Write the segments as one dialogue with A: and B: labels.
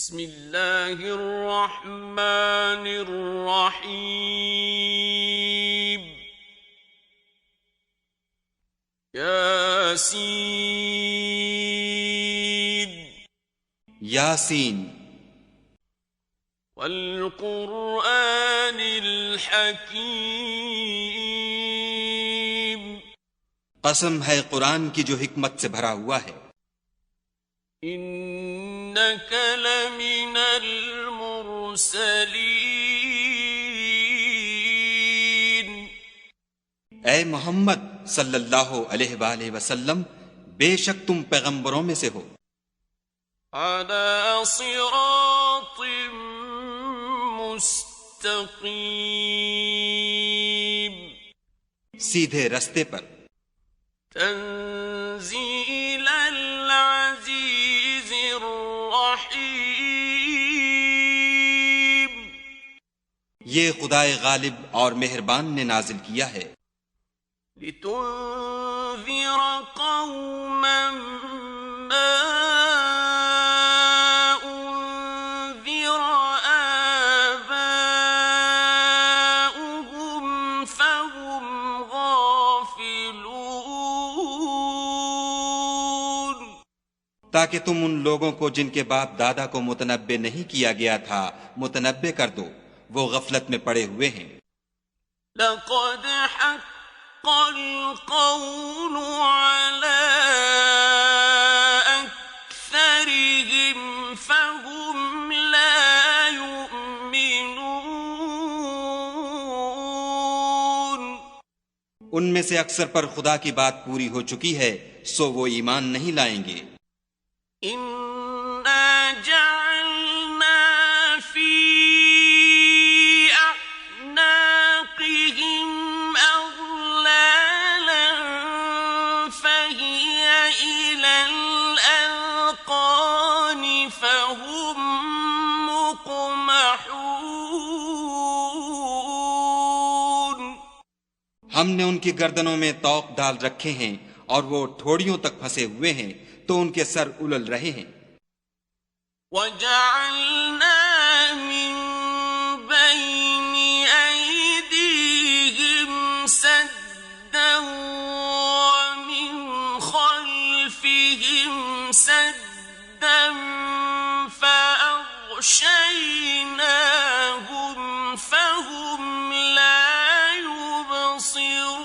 A: بسم اللہ الرحمن الرحیم یاسین
B: یاسین
A: والقرآن الحکیم
B: قسم ہے قرآن کی جو حکمت سے بھرا ہوا ہے.
A: انک لمن المرسلین
B: اے محمد صلی اللہ علیہ وآلہ وسلم بے شک تم پیغمبروں میں سے ہو.
A: علی صراط مستقیم
B: سیدھے رستے پر.
A: تنزیل العزیز الرحیم
B: یہ خدائے غالب اور مہربان نے نازل کیا ہے.
A: لتنذر قوما ما انذر آباؤهم فهم غافلون
B: تاکہ تم ان لوگوں کو جن کے باپ دادا کو متنبع نہیں کیا گیا تھا متنبع کر دو، وہ غفلت میں پڑے ہوئے ہیں.
A: لقد حق القول على أكثرهم فهم لا يؤمنون
B: ان میں سے اکثر پر خدا کی بات پوری ہو چکی ہے سو وہ ایمان نہیں لائیں گے.
A: إنا جعلنا في أعناقهم أغلالا فهي إلى الأذقان فهم مقمحون
B: ہم نے ان کی گردنوں میں طوق ڈال رکھے ہیں اور وہ ٹھوڑیوں تک پھنسے ہوئے ہیں تو ان کے سر الل رہے ہیں.
A: وَجَعَلْنَا مِن بَيْنِ أَيْدِيهِمْ سَدًّا وَمِنْ خَلْفِهِمْ سَدًّا فَأَغْشَيْنَاهُمْ فَهُمْ لَا يُبْصِرُونَ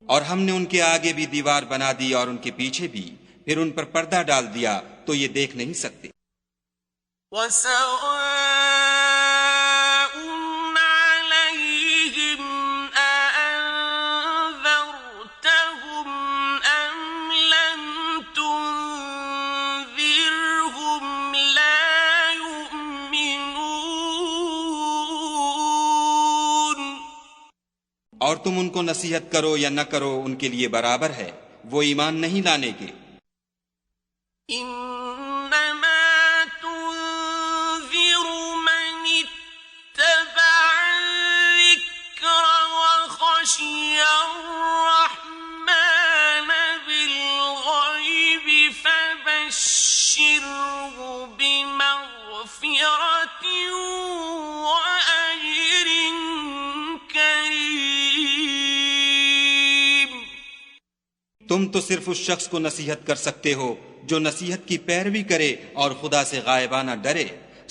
B: اور ہم نے ان کے آگے بھی دیوار بنا دی اور ان کے پیچھے بھی، پھر ان پر پردہ ڈال دیا تو یہ دیکھ نہیں سکتے.
A: وَسَوَاءٌ عَلَيْهِمْ أَأَنذَرْتَهُمْ أَمْ لَمْ تُنذِرْهُمْ لَا يُؤْمِنُونَ
B: اور تم ان کو نصیحت کرو یا نہ کرو ان کے لیے برابر ہے، وہ ایمان نہیں لانے کے.
A: إنما تنذر من اتبع الذكر وخشي الرحمن بالغيب فبشره بمغفرة وأجر كريم.
B: تم تو صرف اس شخص کو نصیحت کر سکتے ہو جو نصیحت کی پیروی کرے اور خدا سے غائبانہ ڈرے،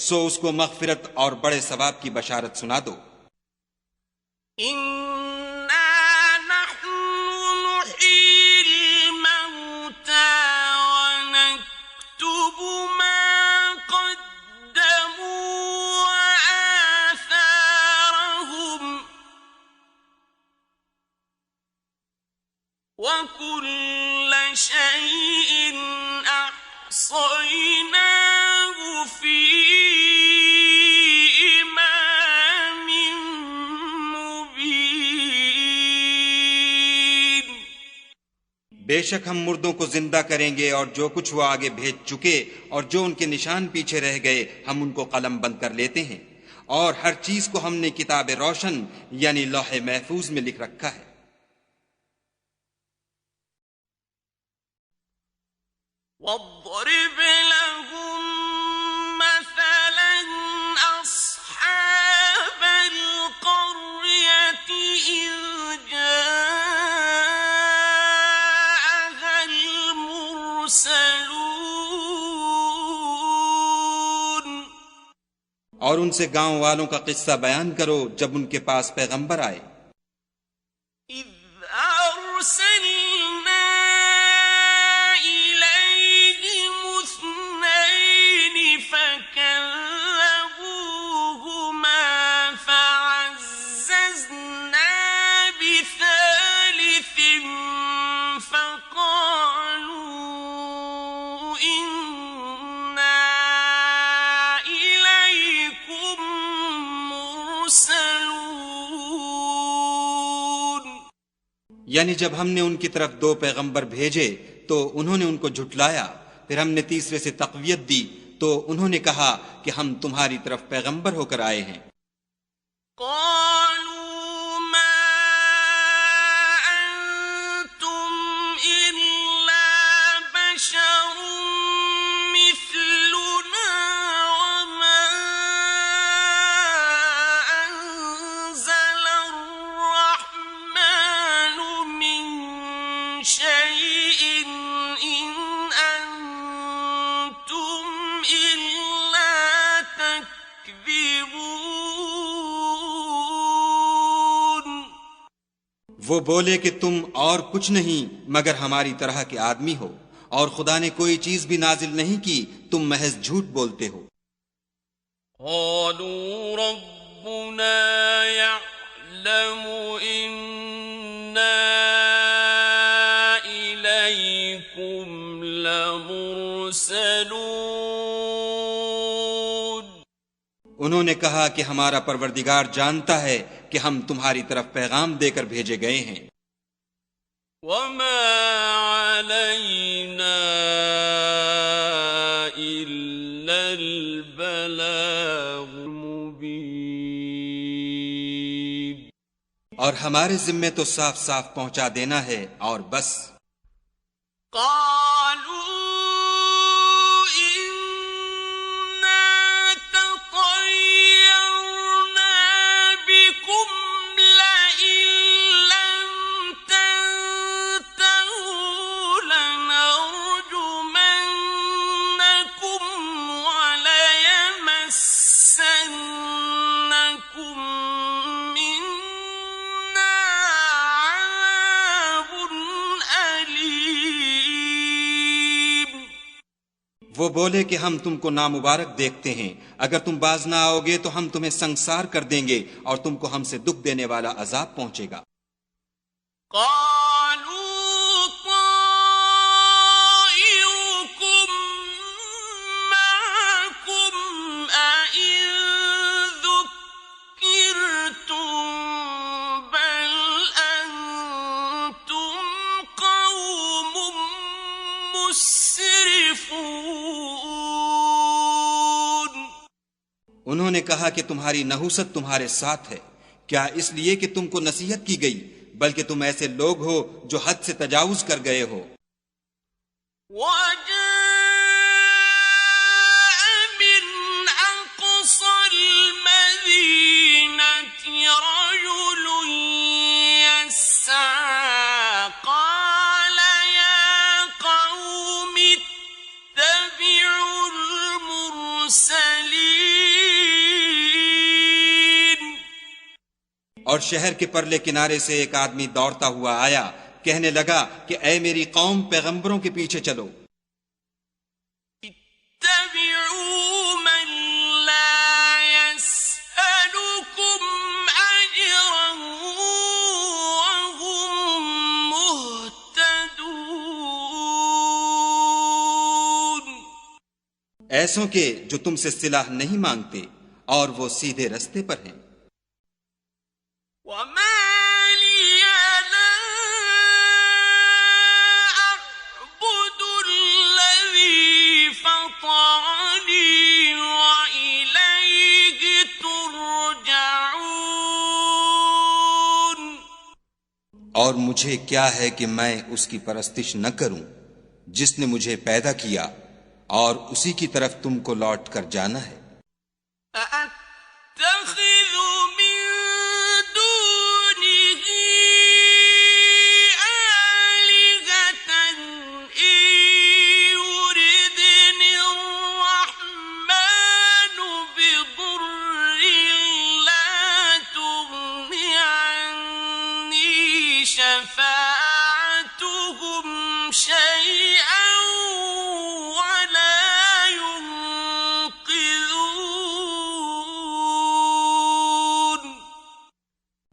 B: سو اس کو مغفرت اور بڑے ثواب کی بشارت سنا دو.
A: إنا نحن نحيي الموتى ونكتب ما قدموا وآثارهم وكل شيء أحصيناه في إمام مبين.
B: بے شک ہم مردوں کو زندہ کریں گے اور جو کچھ وہ آگے بھیج چکے اور جو ان کے نشان پیچھے رہ گئے ہم ان کو قلم بند کر لیتے ہیں، اور ہر چیز کو ہم نے کتاب روشن یعنی لوح محفوظ میں لکھ رکھا ہے.
A: واضرب
B: اور ان سے گاؤں والوں کا قصہ بیان کرو جب ان کے پاس پیغمبر آئے۔
A: إذ أرسلنا إليهم اثنين فكذبوهما فعززنا بثالث فقالوا إنا إليكم مرسلون۔
B: یعنی جب ہم نے ان کی طرف 2 پیغمبر بھیجے تو انہوں نے ان کو جھٹلایا، پھر ہم نے تیسرے سے تقویت دی تو انہوں نے کہا کہ ہم تمہاری طرف پیغمبر ہو کر آئے ہیں۔
A: قالوا ما أنتم إلا بشر مثلنا وما أنزل الرحمن من شيء إن أنتم إلا تكذبون۔
B: وہ بولے کہ تم اور کچھ نہیں مگر ہماری طرح کے آدمی ہو، اور خدا نے کوئی چیز بھی نازل نہیں کی، تم محض جھوٹ بولتے ہو۔
A: قالوا ربنا يعلم إنا إليكم لمرسلون۔
B: انہوں نے کہا کہ ہمارا پروردگار جانتا ہے کہ ہم تمہاری طرف پیغام دے کر بھیجے گئے ہیں۔
A: وما علينا إلا البلاغ المبين۔
B: اور ہمارے ذمے تو صاف صاف پہنچا دینا ہے اور بس۔
A: قالوا إنا تطيرنا بكم لئن لم تنتهوا لنرجمنكم وليمسنكم منا عذاب أليم۔
B: وہ بولے کہ ہم تم کو نامبارک دیکھتے ہیں، اگر تم باز نہ آؤ گے تو ہم تمہیں سنگسار کر دیں گے اور تم کو ہم سے دکھ دینے والا عذاب پہنچے گا۔
A: قالوا طائركم معكم أئن ذكرتم بل أنتم قوم مسرفون۔
B: انہوں نے کہا کہ تمہاری نحوست تمہارے ساتھ ہے، کیا اس لیے کہ تم کو نصیحت کی گئی، بلکہ تم ایسے لوگ ہو جو حد سے تجاوز کر گئے ہو۔
A: وجاء من أقصى المدينة رجل يسعى قال يا قوم اتبعوا المرسلين۔
B: اور شہر کے پرلے کنارے سے ایک آدمی دوڑتا ہوا آیا، کہنے لگا کہ اے میری قوم، پیغمبروں کے پیچھے چلو۔
A: اتبعوا من لا يسألكم أجرا وهم مهتدون۔
B: ایسوں کے جو تم سے صلہ نہیں مانگتے اور وہ سیدھے رستے پر ہیں۔
A: وما لي لا أعبد الذي فطرني وإليه ترجعون۔
B: اور مجھے کیا ہے کہ میں اس کی پرستش نہ کروں جس نے مجھے پیدا کیا، اور اسی کی طرف تم کو لوٹ کر جانا ہے۔
A: أأتخذ من دونه آلهة إن يردني الرحمن بضر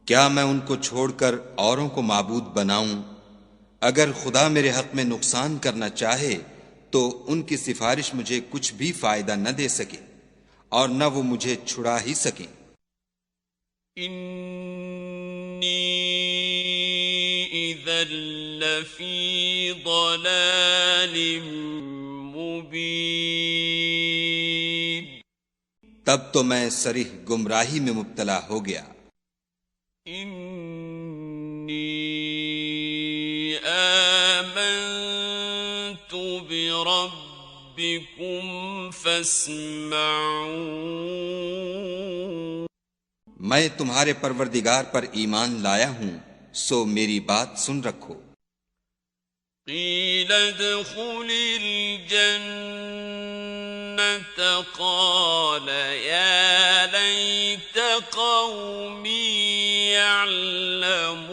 B: کیا میں ان کو چھوڑ کر اوروں کو معبود بناؤں؟ اگر خدا میرے حق میں نقصان کرنا چاہے تو ان کی سفارش مجھے کچھ بھی فائدہ نہ دے سکے اور نہ وہ مجھے چھڑا ہی سکیں۔
A: انی اذا لفی ضلال مبین،
B: تب تو میں صریح گمراہی میں مبتلا ہو گیا۔
A: انی آمنت بربکم فاسمعون،
B: میں تمہارے پروردگار پر ایمان لایا ہوں، سو میری بات سن رکھو۔
A: قیل ادخل الجنة قال یا لیت قومی یعلمون،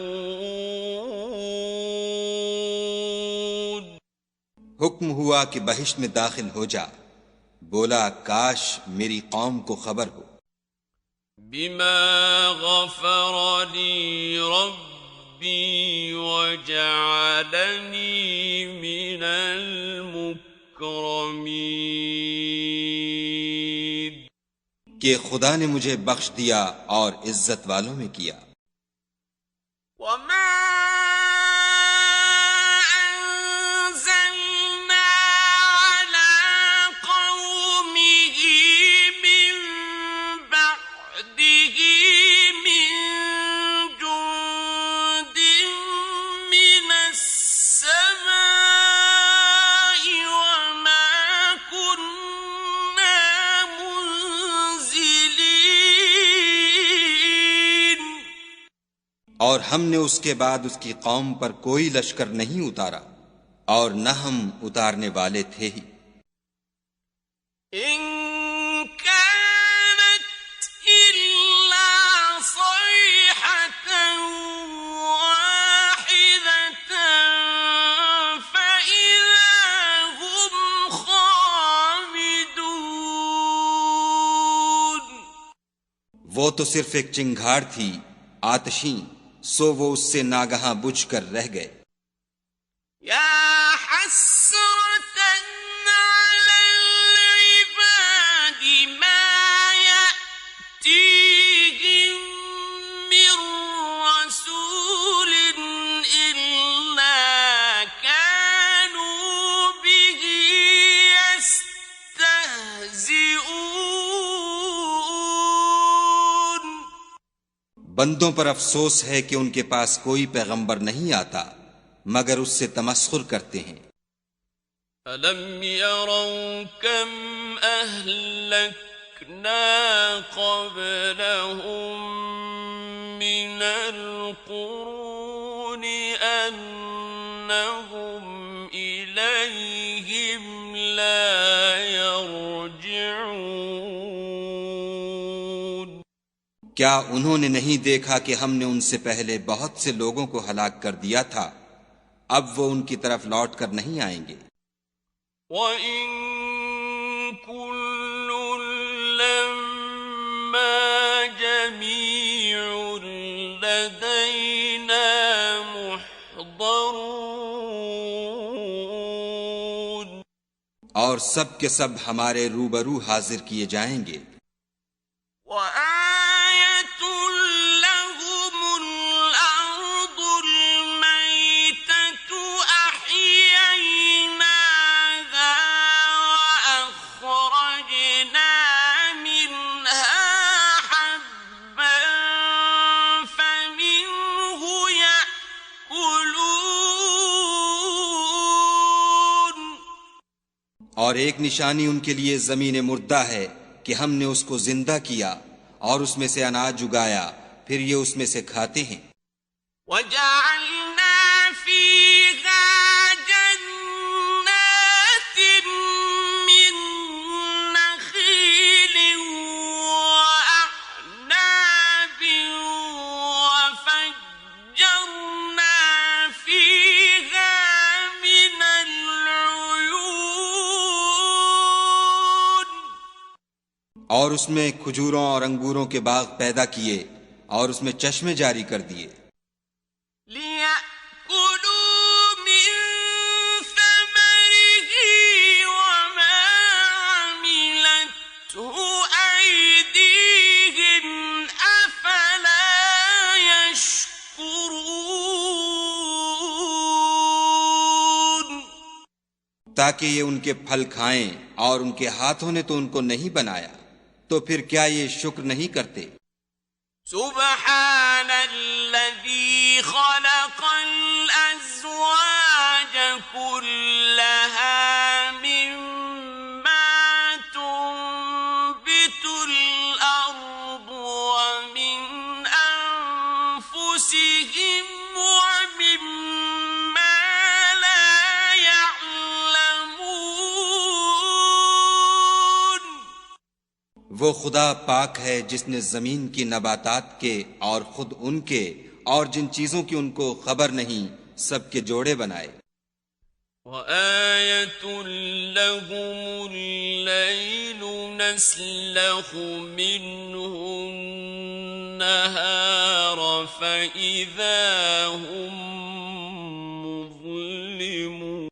B: حکم ہوا کہ بہشت میں داخل ہو جا، بولا کاش میری قوم کو خبر ہو۔
A: بما غفر لی ربی وجعلنی من المکرمین،
B: کہ خدا نے مجھے بخش دیا اور عزت والوں میں کیا۔
A: وما أنزلنا على قومه من بعده من جند من السماء وما كنا منزلين،
B: اور ہم نے اس کے بعد اس کی قوم پر کوئی لشکر نہیں اتارا اور نہ ہم اتارنے والے تھے ہی۔
A: إن كانت إلا صيحة واحدة فإذا هم خامدون،
B: وہ تو صرف ایک چنگھاڑ تھی آتشیں، سو وہ اس سے ناگہاں بجھ کر رہ گئے۔
A: يا حسرة على العباد ما يأتيهم من رسول إلا كانوا به يستهزئون،
B: بندوں پر افسوس ہے کہ ان کے پاس کوئی پیغمبر نہیں آتا مگر اس سے تمسخر کرتے ہیں۔
A: أَلَمْ يَرَوْا كَمْ أَهْلَكْنَا قَبْلَهُمْ مِنَ الْقُرُونِ أَنَّهُمْ إِلَيْهِمْ لَا يَرْجِعُونَ،
B: کیا انہوں نے نہیں دیکھا کہ ہم نے ان سے پہلے بہت سے لوگوں کو ہلاک کر دیا تھا، اب وہ ان کی طرف لوٹ کر نہیں آئیں گے۔
A: وَإِن كُلٌّ لَّمَّا جَمِيعٌ لَّدَيْنَا مُحْضَرُونَ،
B: اور سب کے سب ہمارے روبرو حاضر کیے جائیں گے۔
A: وَآيَةٌ لَّهُمُ الْأَرْضُ الْمَيْتَةُ أَحْيَيْنَاهَا وَأَخْرَجْنَا مِنْهَا حَبًّا فَمِنْهُ يَأْكُلُونَ،
B: اور ایک نشانی ان کے لیے زمین مردہ ہے کہ ہم نے اس کو زندہ کیا اور اس میں سے اناج اگایا، پھر یہ اس میں سے کھاتے ہیں۔
A: وَجَعَلْنَا فِيهَا جَنَّاتٍ مِّن نَّخِيلٍ وَأَعْنَابٍ وَفَجَّرْنَا فِيهَا مِنَ الْعُيُونِ،
B: اور اس میں کھجوروں اور انگوروں کے باغ پیدا کیے اور اس میں چشمے جاری کر دیے
A: لِيَأْكُلُوا مِن ثَمَرِهِ وَمَا عَمِلَتْهُ أَيْدِيهِمْ أَفَلَا يَشْكُرُونَ
B: تاکہ یہ ان کے پھل کھائیں، اور ان کے ہاتھوں نے تو ان کو نہیں بنایا، تو پھر کیا یہ شکر نہیں کرتے؟
A: سبحان الذي خلق الأزواج كلها مما تنبت الأرض ومن أنفسهم ومما لا يعلمون
B: وہ خدا پاک ہے جس نے زمین کی نباتات کے اور خود ان کے اور جن چیزوں کی ان کو خبر نہیں سب کے جوڑے بنائے۔
A: وَآيَةٌ لَهُمُ اللَّيْلُ نَسْلَخُ مِنْهُ النَّهَارَ فَإِذَا هُمْ مُظْلِمُونَ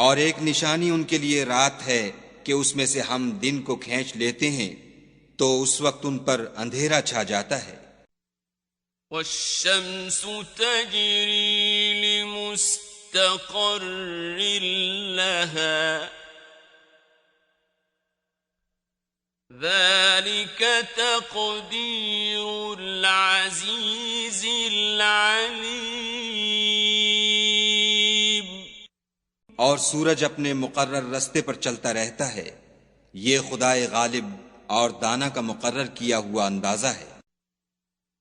B: اور ایک نشانی ان کے لیے رات ہے کہ اس میں سے ہم دن کو کھینچ لیتے ہیں تو اس وقت ان پر اندھیرا چھا جاتا ہے۔
A: وَالشَّمْسُ تَجْرِي لِمُسْتَقَرٍّ لَهَا ذَلِكَ تَقْدِيرُ الْعَزِيزِ الْعَلِيمِ
B: اور سورج اپنے مقرر رستے پر چلتا رہتا ہے، یہ خدائے غالب اور دانا کا مقرر کیا ہوا اندازہ ہے۔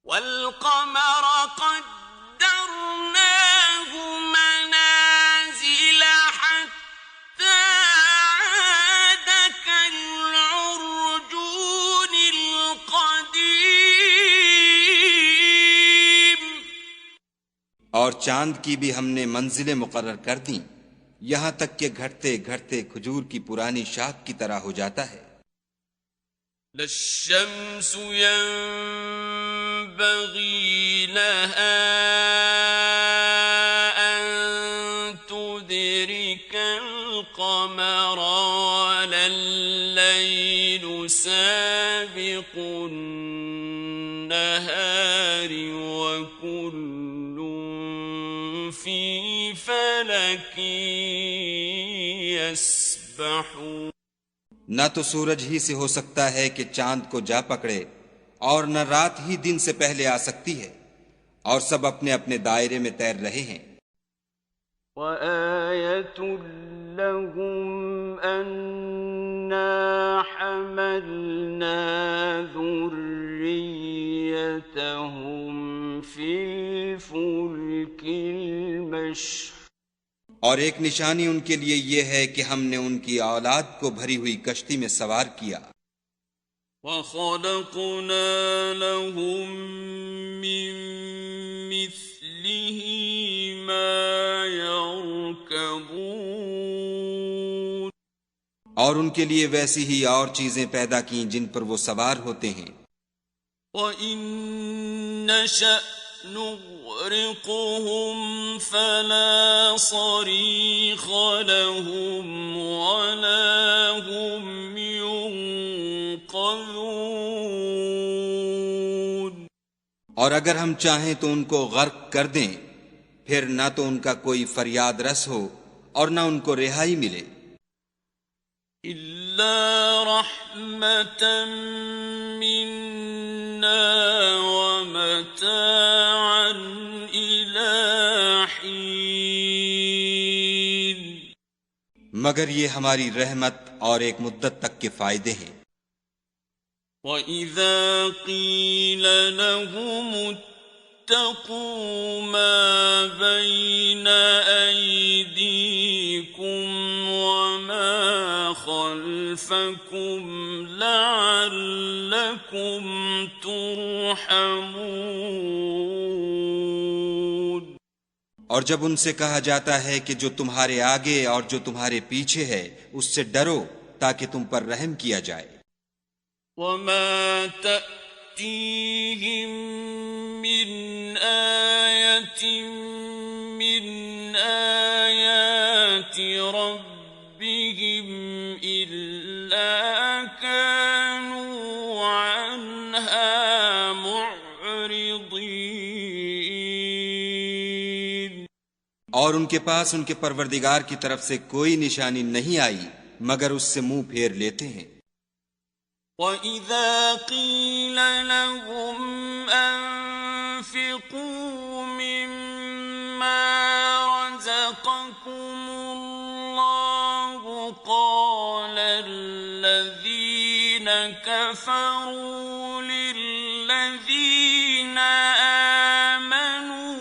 A: وَالْقَمَرَ قَدَّرْنَاهُ مَنَازِلَ حَتَّى عَادَ كَالْعُرْجُونِ الْقَدِيمِ
B: اور چاند کی بھی ہم نے منزلیں مقرر کر دیں، یہاں تک کہ گھٹتے گھٹتے کھجور کی پرانی شاخ کی طرح ہو جاتا ہے۔
A: لَلشَّمْسُ يَنبَغِي لَهَا أَن تُدْرِكَ الْقَمَرَ وَلَا اللَّيْلُ سَابِقُ النَّهَارِ وَكُلٌّ فِي فَلَكٍ يَسْبَحُونَ
B: نہ تو سورج ہی سے ہو سکتا ہے کہ چاند کو جا پکڑے، اور نہ رات ہی دن سے پہلے آ سکتی ہے، اور سب اپنے اپنے دائرے میں تیر رہے ہیں۔
A: وَآيَةٌ لَهُمْ أَنَّا حَمَلْنَا ذُرِّيَّتَهُمْ فِي الْفُلْكِ الْمَشْحُونِ
B: اور ایک نشانی ان کے لیے یہ ہے کہ ہم نے ان کی اولاد کو بھری ہوئی کشتی میں سوار کیا۔
A: وَخَلَقْنَا لَهُم مِّن مِّثْلِهِ مَا يَرْكَبُونَ
B: اور ان کے لیے ویسی ہی اور چیزیں پیدا کیں جن پر وہ سوار ہوتے ہیں۔
A: وَإِن نَّشَأْ نُغْرِقْهُمْ فَلَا صَرِيخَ لَهُمْ وَلَا هُمْ يُنقَذُونَ
B: اور اگر ہم چاہیں تو ان کو غرق کر دیں، پھر نہ تو ان کا کوئی فریاد رس ہو اور نہ ان کو رہائی ملے۔
A: إِلَّا رَحْمَةً مِّنَّا وَمَتَاعًا إِلَىٰ حِينٍ
B: مگر یہ ہماری رحمت اور ایک مدت تک کے فائدے ہیں۔
A: وَإِذَا قِيلَ لَهُمُ اتَّقُوا مَا بَيْنَ أَيْدِيكُمْ وَمَا خَلْفَكُمْ لَعَلَّكُمْ تُرْحَمُونَ
B: اور جب ان سے کہا جاتا ہے کہ جو تمہارے آگے اور جو تمہارے پیچھے ہے اس سے ڈرو تاکہ تم پر رحم کیا جائے۔
A: وَمَا تَأْتِيهِم تأتيهم من آية من آيات ربهم إلا كانوا عنها معرضين.
B: اور ان کے پاس ان کے پروردگار کی طرف سے کوئی نشانی نہیں آئی مگر اس سے منہ پھیر لیتے ہیں.
A: وَإِذَا قِيلَ لَهُمْ أَنفِقُوا مِمَّا رَزَقَكُمُ اللَّهُ قَالَ الَّذِينَ كَفَرُوا لِلَّذِينَ آمَنُوا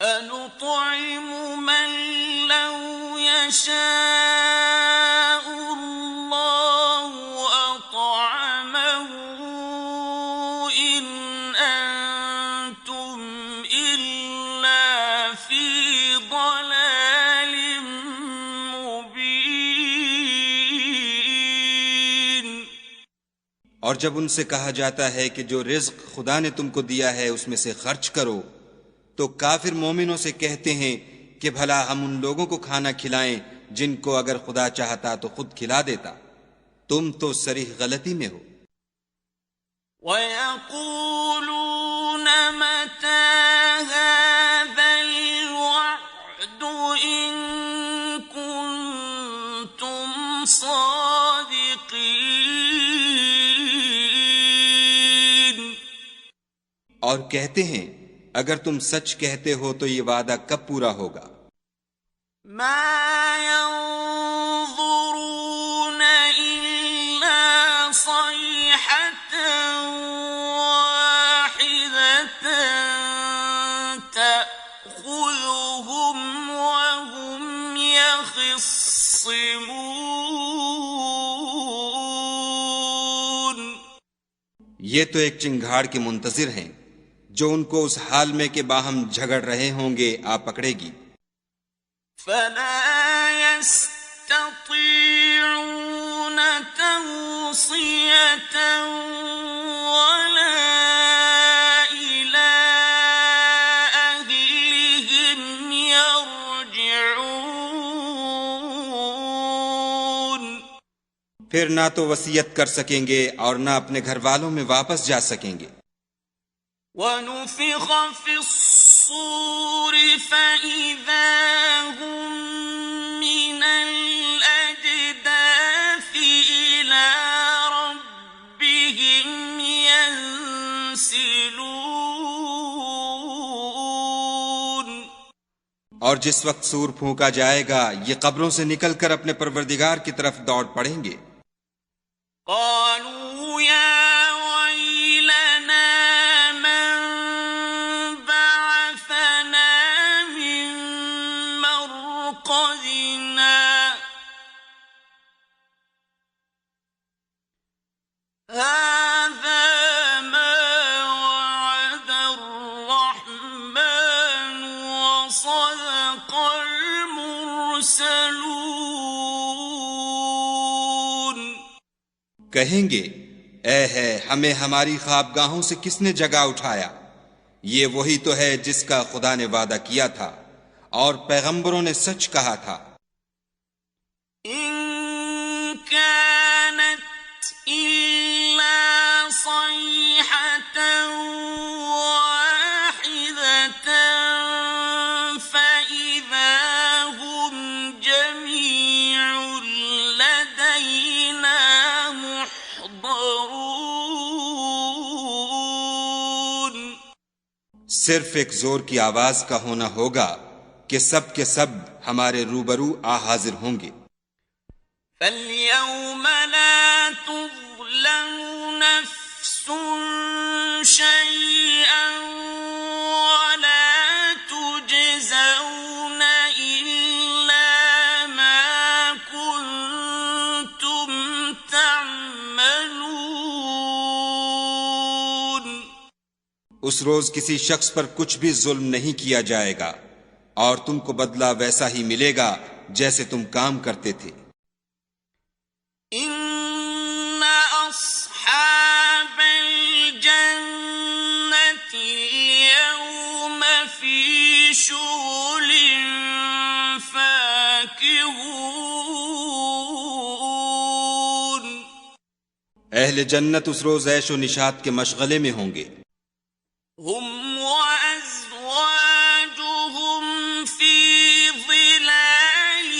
A: أَنُطْعِمُ مَن لَّوْ يَشَاءُ اللَّهُ أَطْعَمَهُ إِنْ أَنتُمْ إِلَّا فِي ضَلَالٍ مُّبِينٍ.
B: اور جب ان سے کہا جاتا ہے کہ جو رزق خدا نے تم کو دیا ہے اس میں سے خرچ کرو تو کافر مومنوں سے کہتے ہیں کہ بھلا ہم ان لوگوں کو کھانا کھلائیں جن کو اگر خدا چاہتا تو خود کھلا دیتا. تم تو صریح غلطی میں ہو.
A: وَيَقُولُونَ مَتَىٰ هَٰذَا الْوَعْدُ إِن كُنتُمْ صَادِقِينَ.
B: اور کہتے ہیں اگر تم سچ کہتے ہو تو یہ وعدہ کب پورا ہوگا؟
A: مَا يَنظُرُونَ إِلَّا صَيْحَةً وَاحِدَةً تَأْخُذُهُمْ وَهُمْ يَخِصِّمُونَ.
B: یہ تو ایک چنگھاڑ کے منتظر ہیں جو ان کو اس حال میں کہ باہم جھگڑ رہے ہوں گے آ پکڑے گی.
A: فَلَا يَسْتَطِيعُونَ تَوْصِيَةً وَلَا إِلَىٰ أَهْلِهِمْ يَرْجِعُونَ.
B: پھر نہ تو وصیت کر سکیں گے اور نہ اپنے گھر والوں میں واپس جا سکیں گے.
A: وَنُفِخَ فِي الصُّورِ فَإِذَا هُم مِّنَ الْأَجْدَاثِ إِلَىٰ رَبِّهِمْ يَنسِلُونَ.
B: اور جس وقت سور پھونکا جائے گا یہ قبروں سے نکل کر اپنے پروردگار کی طرف دوڑ پڑیں گے.
A: قالوا يا ويلنا من بعثنا من مرقدنا هذا ما وعد الرحمن وصدق المرسلون.
B: کہیں گے اے ہے ہمیں ہماری خوابگاہوں سے کس نے جگا اٹھایا. یہ وہی تو ہے جس کا خدا نے وعدہ کیا تھا اور پیغمبروں نے سچ کہا تھا.
A: إن كانت إلا صيحة واحدة فإذا هم جميع لدينا محضرون.
B: صرف ایک زور کی آواز کا ہونا ہوگا کہ سب کے سب ہمارے روبرو آ حاضر ہوں گے.
A: فَالْيَوْمَ لَا تُظْلَمُ نَفْسٌ شَيْئًا
B: اس روز کسی شخص پر کچھ بھی ظلم نہیں کیا جائے گا، اور تم کو بدلہ ویسا ہی ملے گا جیسے تم کام کرتے تھے۔
A: ان اصحاب الجنة اليوم في شغل فاكهون،
B: اہل جنت اس روز عیش و نشاط کے مشغلے میں ہوں گے۔
A: هم وازواجهم في ظلال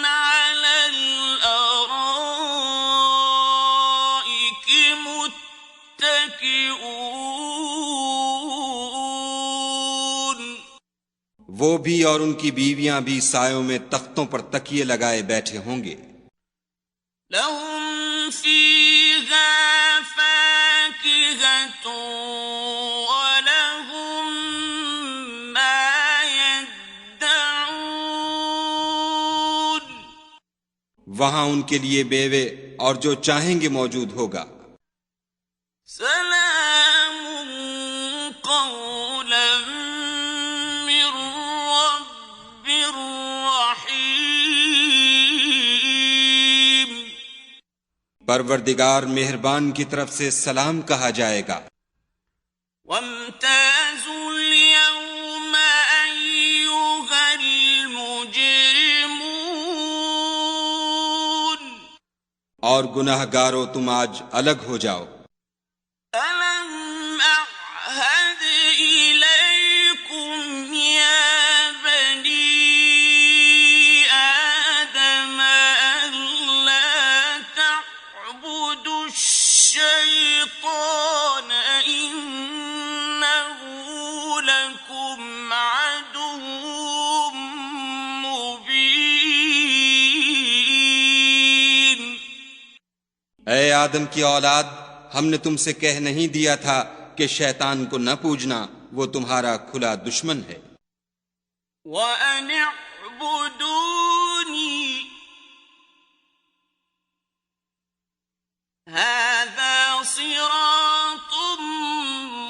A: على الارائك متكئون،
B: وہ بھی اور ان کی بیویاں بھی سایوں میں تختوں پر تکیے لگائے بیٹھے ہوں گے۔
A: لهم فيها فاكهة ولهم ما يدعون،
B: وہاں ان کے لیے میوے اور جو چاہیں گے موجود ہوگا۔
A: سلام قولا من رب رحيم،
B: پروردگار مہربان کی طرف سے سلام کہا جائے گا۔
A: وامتازوا اليوم أيها المجرمون،
B: اور گناہ گارو تم آج الگ ہو جاؤ۔
A: ألم أعهد إليكم يا بني آدم ألا تعبدوا الشيطان إنه لكم عدو مبين،
B: اے آدم کی اولاد، ہم نے تم سے کہہ نہیں دیا تھا کہ شیطان کو نہ پوجنا، وہ تمہارا کھلا دشمن ہے۔
A: وَأَنِ اعْبُدُونِي هَذَا صِرَاطٌ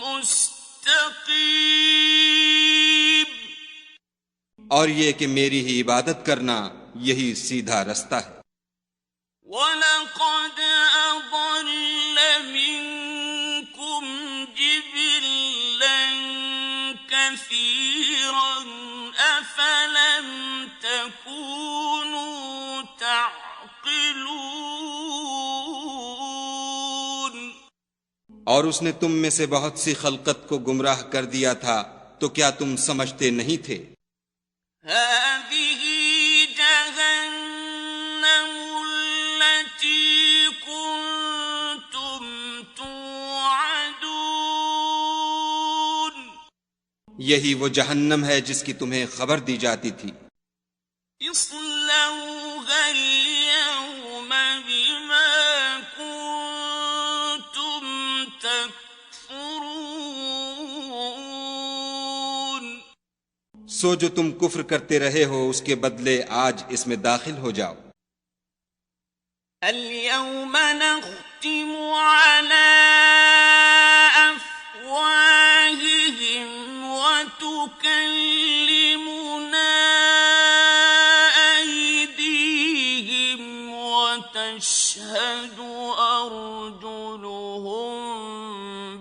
A: مُسْتَقِيمٌ،
B: اور یہ کہ میری ہی عبادت کرنا یہی سیدھا رستہ ہے۔
A: وَلَقَدْ أَضَلَّ مِنكُمْ جِبِلًّا كَثِيرًا أَفَلَمْ تَكُونُوا تَعْقِلُونَ،
B: اور اس نے تم میں سے بہت سی خلقت کو گمراہ کر دیا تھا، تو کیا تم سمجھتے نہیں تھے؟
A: هَذِهِ جَهَنَّمُ الَّتِي كُنتُمْ تُوعَدُونَ،
B: یہی وہ جہنم ہے جس کی تمہیں خبر دی جاتی تھی۔
A: اصلوها اليوم بما كنتم تكفرون،
B: سو جو تم کفر کرتے رہے ہو اس کے بدلے آج اس میں داخل ہو جاؤ۔
A: اليوم نختم على أفواههم وتكلمنا أيديهم وتشهد أرجلهم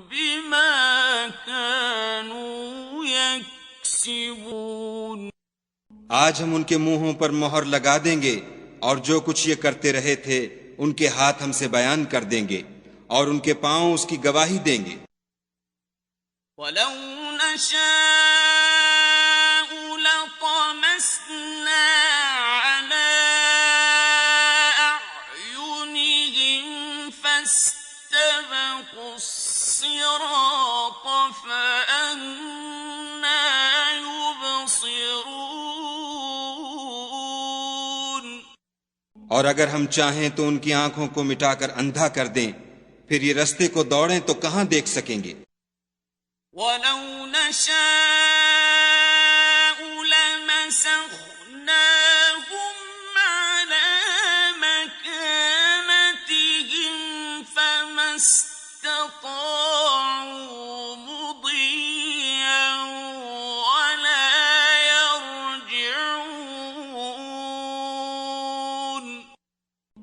A: بما كانوا يكسبون،
B: آج ہم ان کے منہوں پر مہر لگا دیں گے، اور جو کچھ یہ کرتے رہے تھے ان کے ہاتھ ہم سے بیان کر دیں گے، اور ان کے پاؤں اس کی گواہی دیں گے۔
A: ولو نشاء لطمسنا على أعينهم فاستبقوا الصراط فأنى يبصرون،
B: اور اگر ہم چاہیں تو ان کی آنکھوں کو مٹا کر اندھا کر دیں، پھر یہ رستے کو دوڑیں تو کہاں دیکھ سکیں گے۔
A: ولو نشاء لمسخناهم على مكانتهم فما استطاعوا مضيا،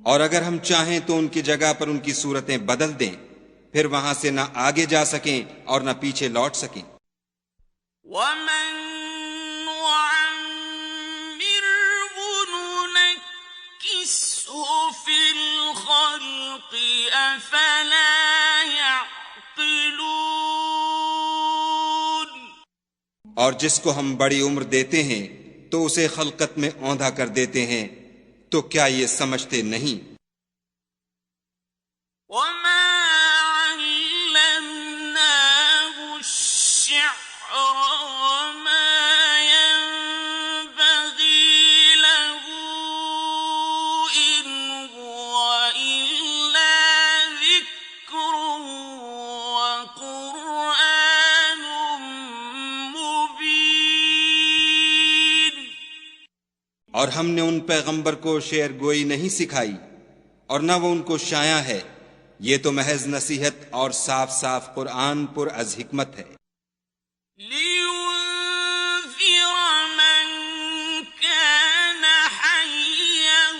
B: اور اگر ہم چاہیں تو ان کی جگہ پر ان کی صورتیں بدل دیں، پھر وہاں سے نہ آگے جا سکیں اور نہ پیچھے لوٹ سکیں۔
A: وَمَن نُّعَمِّرْهُ نُنَكِّسْهُ فِي الْخَلْقِ أَفَلَا يَعْقِلُونَ۔
B: اور جس کو ہم بڑی عمر دیتے ہیں تو اسے خلقت میں اوندھا کر دیتے ہیں، تو کیا یہ سمجھتے نہیں؟
A: وَمَا عَلَّمْنَاهُ الشِّعْرَ وَمَا يَنبَغِي لَهُ إِنْ هُوَ إِلَّا ذِكْرٌ وَقُرْآنٌ مُّبِينٌ۔
B: اور ہم نے ان پیغمبر کو شعر گوئی نہیں سکھائی اور نہ وہ ان کو شایع ہے، یہ تو محض نصیحت اور صاف صاف قرآن پر از حکمت ہے۔
A: لِيُنذِرَ مَن كَانَ حَيًّا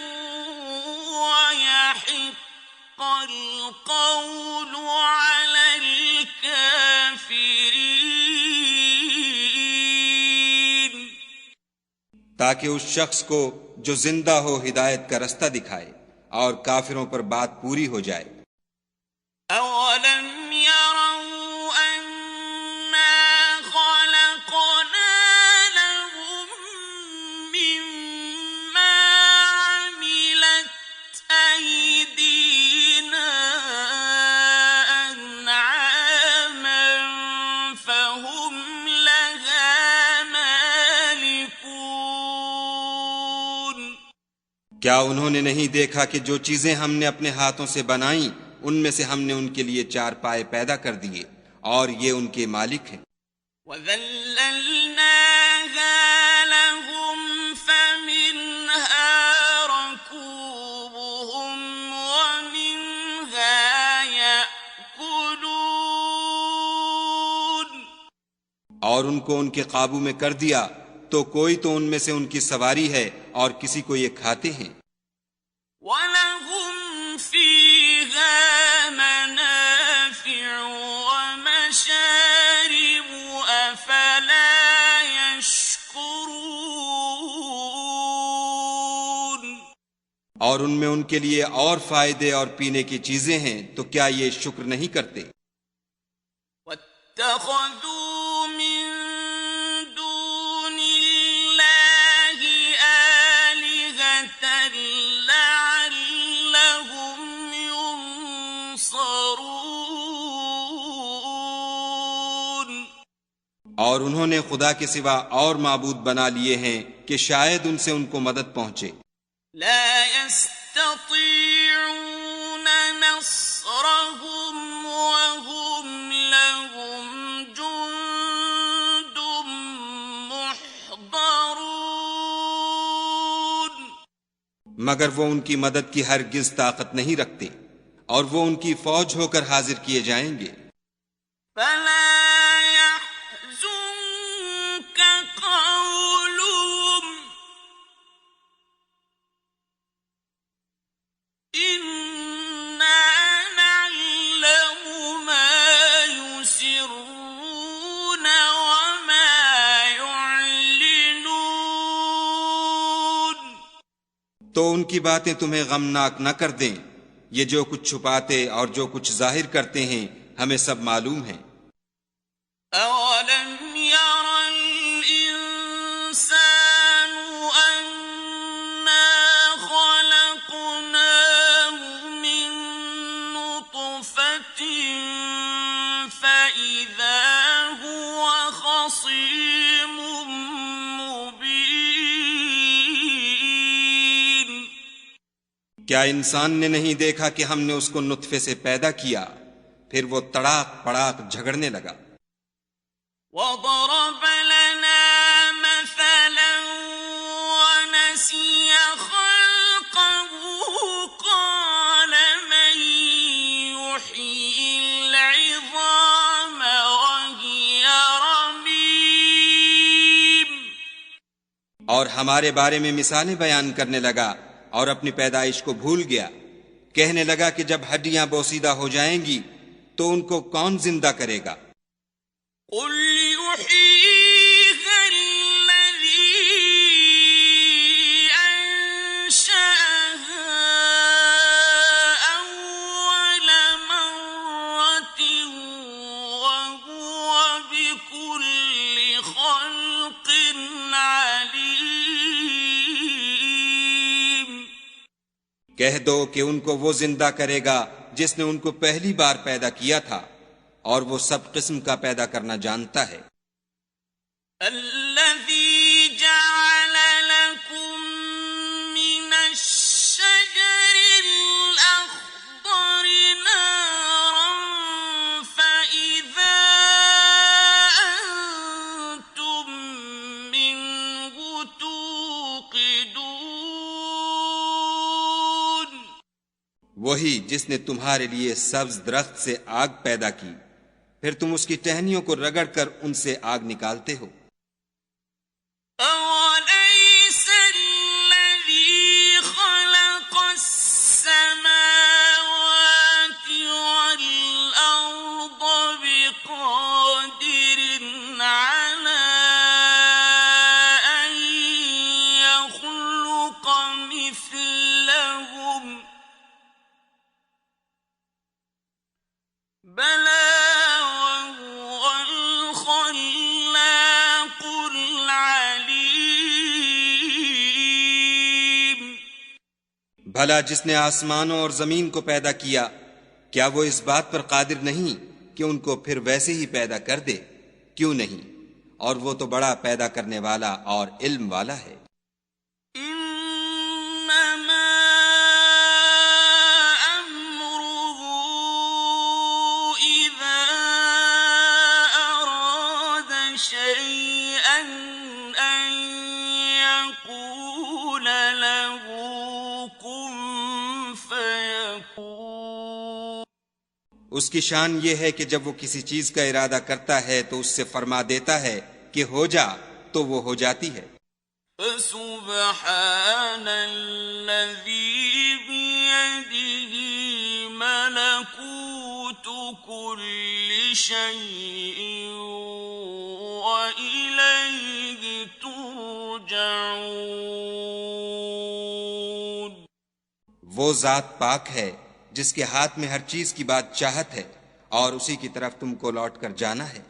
A: وَيَحِقَّ الْقَوْلُ عَلَى الْكَافِرِينَ۔
B: تاکہ اس شخص کو جو زندہ ہو ہدایت کا رستہ دکھائے اور کافروں پر بات پوری ہو جائے۔
A: أَوَلَمْ يَرَوْا أَنَّا خَلَقْنَا لَهُم مِّمَّا عَمِلَتْ أَيْدِينَا أَنْعَامًا فَهُمْ لَهَا مَالِكُونَ۔
B: کیا انہوں نے نہیں دیکھا کہ جو چیزیں ہم نے اپنے ہاتھوں سے بنائیں ان میں سے ہم نے ان کے لیے چار پائے پیدا کر دیے اور یہ ان کے مالک ہیں۔
A: وَذَلَّلْنَاهَا لَهُمْ فَمِنْهَا رَكُوبُهُمْ وَمِنْهَا يَأْكُلُونَ۔
B: اور ان کو ان کے قابو میں کر دیا تو کوئی تو ان میں سے ان کی سواری ہے اور کسی کو یہ کھاتے ہیں۔
A: وَلَهُمْ فِيهَا مَنَافِعُ وَمَشَارِبُ أَفَلَا يَشْكُرُونَ۔
B: اور ان میں ان کے لیے اور فائدے اور پینے کی چیزیں ہیں تو کیا یہ شکر نہیں کرتے؟
A: وَاتَّخَذُوا مِن دُونِ اللَّهِ آلِهَةً لَّعَلَّهُمْ يُنصَرُونَ۔
B: اور انہوں نے خدا کے سوا اور معبود بنا لیے ہیں کہ شاید ان سے ان کو مدد پہنچے۔
A: لا يستطيعون نصرهم وهم لهم جند محضرون۔
B: مگر وہ ان کی مدد کی ہرگز طاقت نہیں رکھتے اور وہ ان کی فوج ہو کر حاضر کیے جائیں گے۔
A: فلا يحزنك قولهم إنا نعلم ما يسرون وما يعلنون۔
B: تو ان کی باتیں تمہیں غمناک نہ کر دیں، یہ جو کچھ چھپاتے اور جو کچھ ظاہر کرتے ہیں ہمیں سب معلوم ہے۔
A: أَوَلَمْ يَرَ الْإِنسَانُ أَنَّا خَلَقْنَاهُ مِن نُّطْفَةٍ فَإِذَا هُوَ خَصِيمٌ مُّبِينٌ۔
B: کیا انسان نے نہیں دیکھا کہ ہم نے اس کو نطفے سے پیدا کیا، پھر وہ تڑاک پڑاک جھگڑنے لگا۔
A: وَضَرَبَ لَنَا مَثَلًا وَنَسِيَ خَلْقَهُ قَالَ مَن يُحْيِي الْعِظَامَ وَهِيَ رَمِيمٌ۔
B: اور ہمارے بارے میں مثالیں بیان کرنے لگا اور اپنی پیدائش کو بھول گیا. کہنے لگا کہ جب ہڈیاں بوسیدہ ہو جائیں گی تو ان کو کون زندہ کرے گا؟
A: قل يحييها الذي أنشأها أول مرة وهو بكل خلق عليم.
B: کہہ دو کہ ان کو وہ زندہ کرے گا جس نے ان کو پہلی بار پیدا کیا تھا، اور وہ سب قسم کا پیدا کرنا جانتا ہے.
A: الذي جعل لكم من الشجر الأخضر نارا فإذا أنتم منه توقدون.
B: وہی جس نے تمہارے لیے سبز درخت سے آگ پیدا کی، پھر تم اس کی ٹہنیوں کو رگڑ کر ان سے آگ نکالتے ہو.
A: أَوَلَيْسَ الَّذِي خَلَقَ السَّمَاوَاتِ وَالْأَرْضَ بِقَادِرٍ عَلَىٰ أَن يَخْلُقَ مِثْلَهُم ۚ بَلَىٰ وَهُوَ الْخَلَّاقُ الْعَلِيمُ.
B: بھلا جس نے آسمانوں اور زمین کو پیدا کیا، کیا وہ اس بات پر قادر نہیں کہ ان کو پھر ویسے ہی پیدا کر دے؟ کیوں نہیں؟ اور وہ تو بڑا پیدا کرنے والا اور علم والا ہے.
A: إنما أمره إذا أراد شيئا أن يقول له كن فيكون.
B: اس کی شان یہ ہے کہ جب وہ کسی چیز کا ارادہ کرتا ہے تو اس سے فرما دیتا ہے کہ ہو جا، تو وہ ہو جاتی ہے.
A: فسبحان الذي بيده ملكوت كل شيء وإليه ترجعون.
B: وہ ذات پاک ہے جس کے ہاتھ میں ہر چیز کی بات چاہت ہے، اور اسی کی طرف تم کو لوٹ کر جانا ہے.